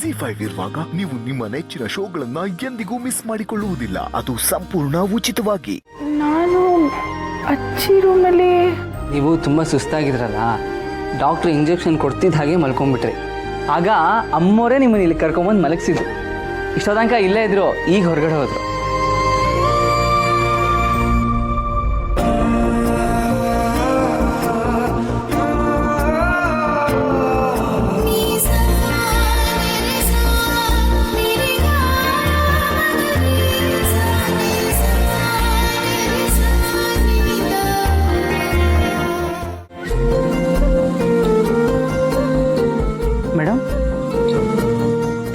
ZEE5 ಇರುವಾಗ ನೀವು ನಿಮ್ಮ ನೆಚ್ಚಿನ ಶೋಗಳನ್ನ ಎಂದಿಗೂ ಮಿಸ್ ಮಾಡಿಕೊಳ್ಳುವುದಿಲ್ಲ. ಅದು ಸಂಪೂರ್ಣ ಉಚಿತವಾಗಿ. ನಾನು ಅಚ್ಚಿ ರೂಮಲ್ಲಿ. ನೀವು ತುಂಬ ಸುಸ್ತಾಗಿದ್ರಲ್ಲ, ಡಾಕ್ಟ್ರು ಇಂಜೆಕ್ಷನ್ ಕೊಡ್ತಿದ್ದ ಹಾಗೆ ಮಲ್ಕೊಂಡ್ಬಿಟ್ರಿ. ಆಗ ಅಮ್ಮೋರೇ ನಿಮ್ಮನ್ನು ಇಲ್ಲಿ ಕರ್ಕೊಂಬಂದು ಮಲಗಿಸಿದ್ರು. ಇಷ್ಟೋ ತನಕ ಇಲ್ಲೇ ಇದ್ರು, ಈಗ ಹೊರಗಡೆ ಹೋದ್ರು.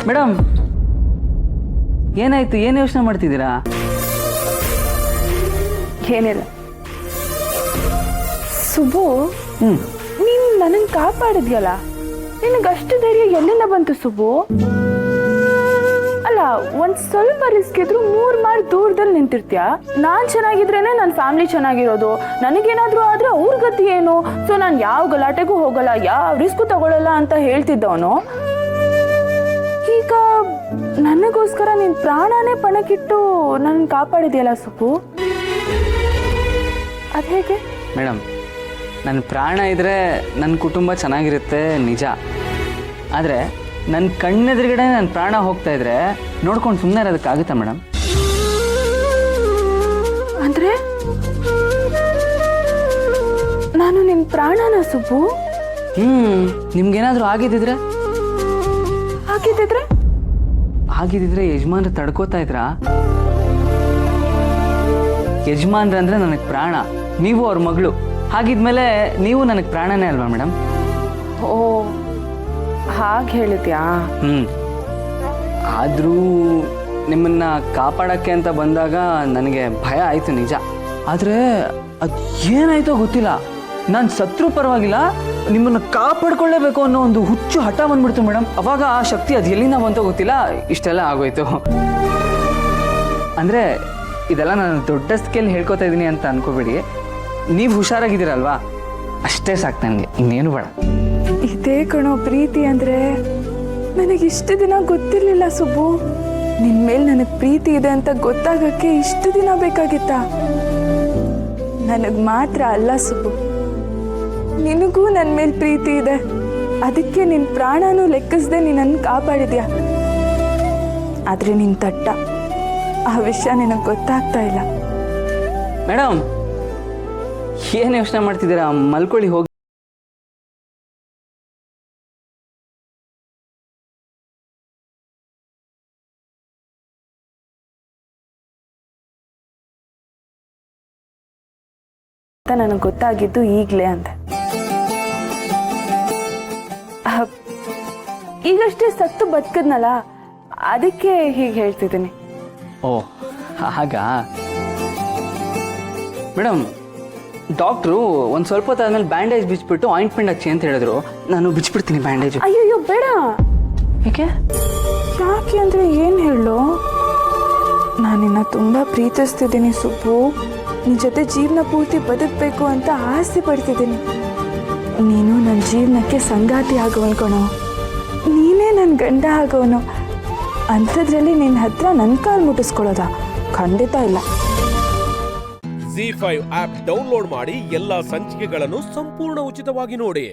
ಮೇಡಮ್ ಏನಾಯ್ತು? ಏನು ಯೋಚನೆ ಮಾಡ್ತಿದ್ದೀರಾ? ಏನಿಲ್ಲ ಸುಬ್ಬು, ನೀನು ನನ್ನನ್ನು ಕಾಪಾಡಿದ್ಯಲ್ಲ, ನಿನಗಷ್ಟು ಧೈರ್ಯ ಎಲ್ಲಿಂದ ಬಂತು ಸುಬ್ಬು? ಅಲ್ಲ, ಒಂದು ಸ್ವಲ್ಪ ರಿಸ್ಕ್ ಇದ್ರು 3 ಮೈಲ್ ದೂರದಲ್ಲಿ ನಿಂತಿರ್ತೀಯ. ನಾನು ಚೆನ್ನಾಗಿದ್ರೇನೆ ನನ್ನ ಫ್ಯಾಮಿಲಿ ಚೆನ್ನಾಗಿರೋದು. ನನಗೇನಾದರೂ ಆದರೆ ಅವ್ರ ಗತಿ ಏನು? ಸೊ ನಾನು ಯಾವ ಗಲಾಟೆಗೂ ಹೋಗಲ್ಲ, ಯಾವ ರಿಸ್ಕು ತಗೊಳ್ಳಲ್ಲ ಅಂತ ಹೇಳ್ತಿದ್ದವನು, ಈಗ ನನಗೋಸ್ಕರ ನಿನ್ನ ಪ್ರಾಣನೇ ಪಣಕ್ಕಿಟ್ಟು ನನ್ನ ಕಾಪಾಡಿದ್ಯಲ್ಲ ಸುಬ್ಬು, ಅದು ಹೇಗೆ? ಮೇಡಮ್, ನನ್ನ ಪ್ರಾಣ ಇದ್ದರೆ ನನ್ನ ಕುಟುಂಬ ಚೆನ್ನಾಗಿರುತ್ತೆ ನಿಜ. ಆದರೆ ನನ್ನ ಕಣ್ಣೆದುರುಗಡೆ ನನ್ನ ಪ್ರಾಣ ಹೋಗ್ತಾ ಇದ್ರೆ ನೋಡ್ಕೊಂಡು ಸುಮ್ಮನೆ ಇರೋದಕ್ಕಾಗುತ್ತಾ ಮೇಡಮ್? ಅಂದರೆ ನಾನು ನಿನ್ನ ಪ್ರಾಣನ ಸುಬ್ಬು? ನಿಮ್ಗೇನಾದರೂ ಆಗಿದ್ದಿದ್ರೆ ಯಜಮಾನ್ರು ತಡ್ಕೋತಾ ಇದ್ರಾ? ಯಜಮಾನ್ರಂದ್ರೆ ನನಗೆ ಪ್ರಾಣ, ನೀವು ಅವ್ರ ಮಗಳು. ಹಾಗಿದ್ಮೇಲೆ ನೀವು ನನಗೆ ಪ್ರಾಣನೇ ಅಲ್ವಾ ಮೇಡಮ್? ಓ, ಹಾಗೆ ಹೇಳಿದ್ಯಾ? ಆದರೂ ನಿಮ್ಮನ್ನ ಕಾಪಾಡೋಕ್ಕೆ ಅಂತ ಬಂದಾಗ ನನಗೆ ಭಯ ಆಯಿತು ನಿಜ. ಆದರೆ ಅದು ಏನಾಯ್ತೋ ಗೊತ್ತಿಲ್ಲ, ನಾನು ಸತ್ರು ಪರವಾಗಿಲ್ಲ, ನಿಮ್ಮನ್ನು ಕಾಪಾಡ್ಕೊಳ್ಳೇಬೇಕು ಅನ್ನೋ ಒಂದು ಹುಚ್ಚು ಹಠ ಬಂದ್ಬಿಡ್ತು ಮೇಡಮ್. ಅವಾಗ ಆ ಶಕ್ತಿ ಅದು ಎಲ್ಲಿಂದ ಬಂತೋ ಗೊತ್ತಿಲ್ಲ, ಇಷ್ಟೆಲ್ಲ ಆಗೋಯ್ತು. ಅಂದರೆ ಇದೆಲ್ಲ ನಾನು ದೊಡ್ಡ ಸ್ಕೇಲ್ ಹೇಳ್ಕೊತಾ ಇದ್ದೀನಿ ಅಂತ ಅನ್ಕೋಬೇಡಿ. ನೀವು ಹುಷಾರಾಗಿದ್ದೀರಲ್ವಾ, ಅಷ್ಟೇ ಸಾಕು ನನಗೆ, ಇನ್ನೇನು ಬೇಡ. ಇದೇ ಕಣೋ ಪ್ರೀತಿ ಅಂದರೆ. ನನಗಿಷ್ಟು ದಿನ ಗೊತ್ತಿರಲಿಲ್ಲ ಸುಬ್ಬು. ನಿನ್ನ ಮೇಲೆ ನನಗೆ ಪ್ರೀತಿ ಇದೆ ಅಂತ ಗೊತ್ತಾಗಕ್ಕೆ ಇಷ್ಟು ದಿನ ಬೇಕಾಗಿತ್ತ? ನನಗೆ ಮಾತ್ರ ಅಲ್ಲ ಸುಬ್ಬು, ನಿನಗೂ ನನ್ನ ಮೇಲೆ ಪ್ರೀತಿ ಇದೆ. ಅದಕ್ಕೆ ನಿನ್ನ ಪ್ರಾಣನೂ ಲೆಕ್ಕಿಸದೆ ನಿನ್ನನ್ನು ಕಾಪಾಡಿದ್ಯಾ. ಆದರೆ ನಿನ್ನ ತಟ್ಟ, ಆ ವಿಷಯ ನಿನಗೆ ಗೊತ್ತಾಗ್ತಾ ಇಲ್ಲ. ಮೇಡಮ್, ಏನು ಯೋಚನೆ ಮಾಡ್ತಿದ್ದೀರಾ? ಮಲ್ಕೊಳ್ಳಿ ಹೋಗಿ. ನನಗೆ ಗೊತ್ತಾಗಿದ್ದು ಈಗಲೇ ಅಂತ. ಈಗಷ್ಟೇ ಸತ್ತು ಬದುಕದ್ನಲ್ಲ, ಅದಕ್ಕೆ ಹೀಗೆ ಹೇಳ್ತಿದ್ದೀನಿ. ಓ ಹಾಗಾ ಮೇಡಮ್? ಡಾಕ್ಟ್ರು ಒಂದು ಸ್ವಲ್ಪ ಹೊತ್ತಾದ್ಮೇಲೆ ಬ್ಯಾಂಡೇಜ್ ಬಿಚ್ಚಿಬಿಟ್ಟು ಆಯಿಂಟ್ಮೆಂಟ್ ಹಚ್ಚಿ ಅಂತ ಹೇಳಿದ್ರು. ನಾನು ಬಿಚ್ಚಿಬಿಡ್ತೀನಿ ಬ್ಯಾಂಡೇಜ್. ಅಯ್ಯಯ್ಯೋ ಬೇಡ. ಯಾಕೆ ಅಂದರೆ ಏನು ಹೇಳು? ನಾನಿನ್ನ ತುಂಬ ಪ್ರೀತಿಸ್ತಿದ್ದೀನಿ ಸುಬ್ಬು. ನಿನ್ನ ಜೊತೆ ಜೀವನ ಪೂರ್ತಿ ಬದುಕಬೇಕು ಅಂತ ಆಸೆ ಪಡ್ತಿದ್ದೀನಿ. ನೀನು ನನ್ನ ಜೀವನಕ್ಕೆ ಸಂಗಾತಿ ಆಗೋವನು ಕಣೋ. ನೀನೇ ನನ್ನ ಗಂಡ ಆಗೋವನು. ಅಂಥದ್ರಲ್ಲಿ ನಿನ್ನ ಹತ್ರ ನನ್ನ ಕಾಲು ಮುಟ್ಟಿಸ್ಕೊಳ್ಳೋದ? ಖಂಡಿತ ಇಲ್ಲ. ZEE5 ಆಪ್ ಡೌನ್ಲೋಡ್ ಮಾಡಿ ಎಲ್ಲಾ ಸಂಚಿಕೆಗಳನ್ನು ಸಂಪೂರ್ಣ ಉಚಿತವಾಗಿ ನೋಡಿ.